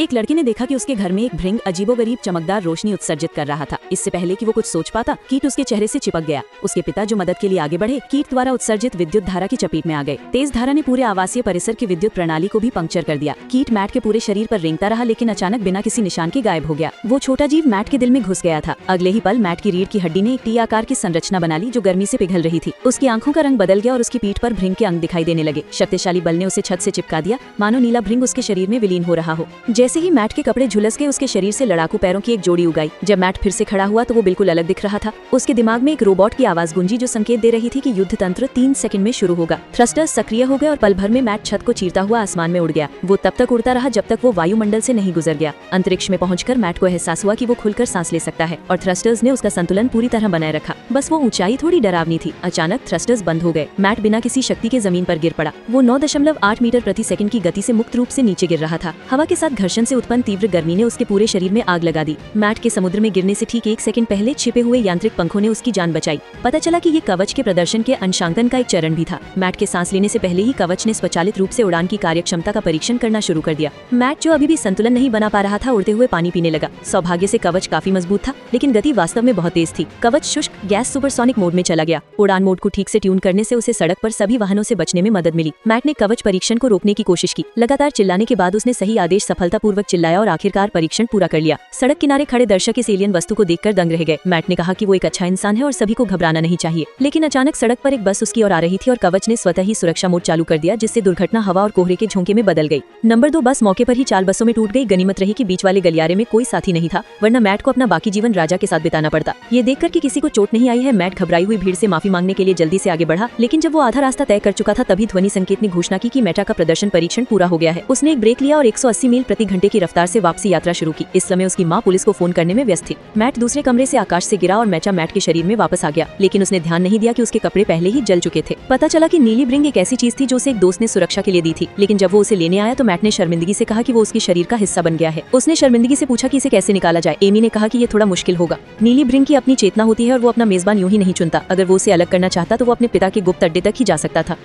एक लड़के ने देखा कि उसके घर में एक भृंग अजीबोगरीब चमकदार रोशनी उत्सर्जित कर रहा था। इससे पहले कि वो कुछ सोच पाता, कीट उसके चेहरे से चिपक गया। उसके पिता जो मदद के लिए आगे बढ़े, कीट द्वारा उत्सर्जित विद्युत धारा की चपेट में आ गए। तेज धारा ने पूरे आवासीय परिसर की विद्युत प्रणाली को भी पंक्चर कर दिया। कीट मैट के पूरे शरीर पर रेंगता रहा, लेकिन अचानक बिना किसी निशान के गायब हो गया। वो छोटा जीव मैट के दिल में घुस गया था। अगले ही पल मैट की रीढ़ की हड्डी ने एक टी आकार की संरचना बना ली, जो गर्मी से पिघल रही थी। उसकी आंखों का रंग बदल गया और उसकी पीठ पर भृंग के अंग दिखाई देने लगे। शक्तिशाली बल ने उसे छत से चिपका दिया, मानो नीला भृंग उसके शरीर में विलीन हो रहा हो। जैसे ही मैट के कपड़े झुलस गए, उसके शरीर से लड़ाकू पैरों की एक जोड़ी उगाई। जब मैट फिर से खड़ा हुआ तो वो बिल्कुल अलग दिख रहा था। उसके दिमाग में एक रोबोट की आवाज गूंजी, जो संकेत दे रही थी कि युद्ध तंत्र 3 सेकंड में शुरू होगा। थ्रस्टर्स सक्रिय हो गए और पल भर में मैट छत को चीरता हुआ आसमान में उड़ गया। वो तब तक उड़ता रहा जब तक वो वायुमंडल से नहीं गुजर गया। अंतरिक्ष में पहुंचकर मैट को एहसास हुआ कि वो खुलकर सांस ले सकता है और थ्रस्टर्स ने उसका संतुलन पूरी तरह बनाए रखा। बस वो ऊंचाई थोड़ी डरावनी थी। अचानक थ्रस्टर्स बंद हो गए। मैट बिना किसी शक्ति के जमीन पर गिर पड़ा। वो 9.8 मीटर प्रति सेकंड की गति से मुक्त रूप से नीचे गिर रहा था। हवा के साथ घर्षण से उत्पन्न तीव्र गर्मी ने उसके पूरे शरीर में आग लगा दी। मैट के समुद्र में गिरने से ठीक 1 सेकंड पहले छिपे हुए यांत्रिक पंखों ने उसकी जान बचाई। पता चला कि ये कवच के प्रदर्शन के अंशांकन का एक चरण भी था। मैट के सांस लेने से पहले ही कवच ने स्वचालित रूप से उड़ान की कार्यक्षमता का परीक्षण करना शुरू कर दिया। मैट जो अभी भी संतुलन नहीं बना पा रहा था, उड़ते हुए पानी पीने लगा। सौभाग्य से कवच काफी मजबूत था, लेकिन गति वास्तव में बहुत तेज थी। कवच शुष्क गैस सुपरसोनिक मोड में चला गया। उड़ान मोड को ठीक से ट्यून करने से उसे सड़क पर सभी वाहनों से बचने में मदद मिली। मैट ने कवच परीक्षण को रोकने की कोशिश की। लगातार चिल्लाने के बाद उसने सही आदेश सफलतापूर्वक चिल्लाया और आखिरकार परीक्षण पूरा कर लिया। सड़क किनारे खड़े दर्शक इस एलियन वस्तु को देखकर दंग रह गए। मैट ने कहा कि वो एक अच्छा इंसान है और सभी को घबराना नहीं चाहिए। लेकिन अचानक सड़क पर एक बस उसकी ओर आ रही थी और कवच ने स्वतः ही सुरक्षा मोड चालू कर दिया, जिससे दुर्घटना हवा और कोहरे के झोंके में बदल गई। नंबर 2 बस मौके पर ही 4 बसों में टूट गई। गनीमत रही कि बीच वाले गलियारे में कोई साथी नहीं था, वरना मैट को अपना बाकी जीवन राजा के साथ बिताना पड़ता। ये देखकर कि किसी को चोट नहीं आई है, मैट घबराई हुई भीड़ से माफी मांगने के लिए जल्दी से आगे बढ़ा। लेकिन जब वो आधा रास्ता तय कर चुका था, तभी ध्वनि संकेत ने घोषणा की कि मेटा का प्रदर्शन परीक्षण पूरा हो गया है। उसने एक ब्रेक लिया और 180 मील प्रति घंटे की रफ्तार से वापसी यात्रा शुरू की। इस समय उसकी माँ पुलिस को फोन करने में व्यस्त थी। मैट दूसरे कमरे से आकाश से गिरा और मेटा मैट के शरीर में वापस आ गया, लेकिन उसने ध्यान नहीं दिया कि उसके कपड़े पहले ही जल चुके थे। पता चला कि नीली भृंग एक ऐसी चीज थी जो उसे एक दोस्त ने सुरक्षा के लिए दी थी, लेकिन जब वो उसे लेने आया तो मैट ने शर्मिंदगी से कहा कि वो उसके शरीर का हिस्सा बन गया है। उसने शर्मिंदगी से पूछा कि इसे कैसे निकाला जाए। एमी ने कहा कि ये थोड़ा मुश्किल होगा। नीली भृंग की अपनी चेतना होती है और वो अपना मेजबान यूं ही नहीं चुनता। अगर वो उसे अलग करना चाहता तो वो अपने पिता के गुप्त अड्डे तक ही जा सकता था।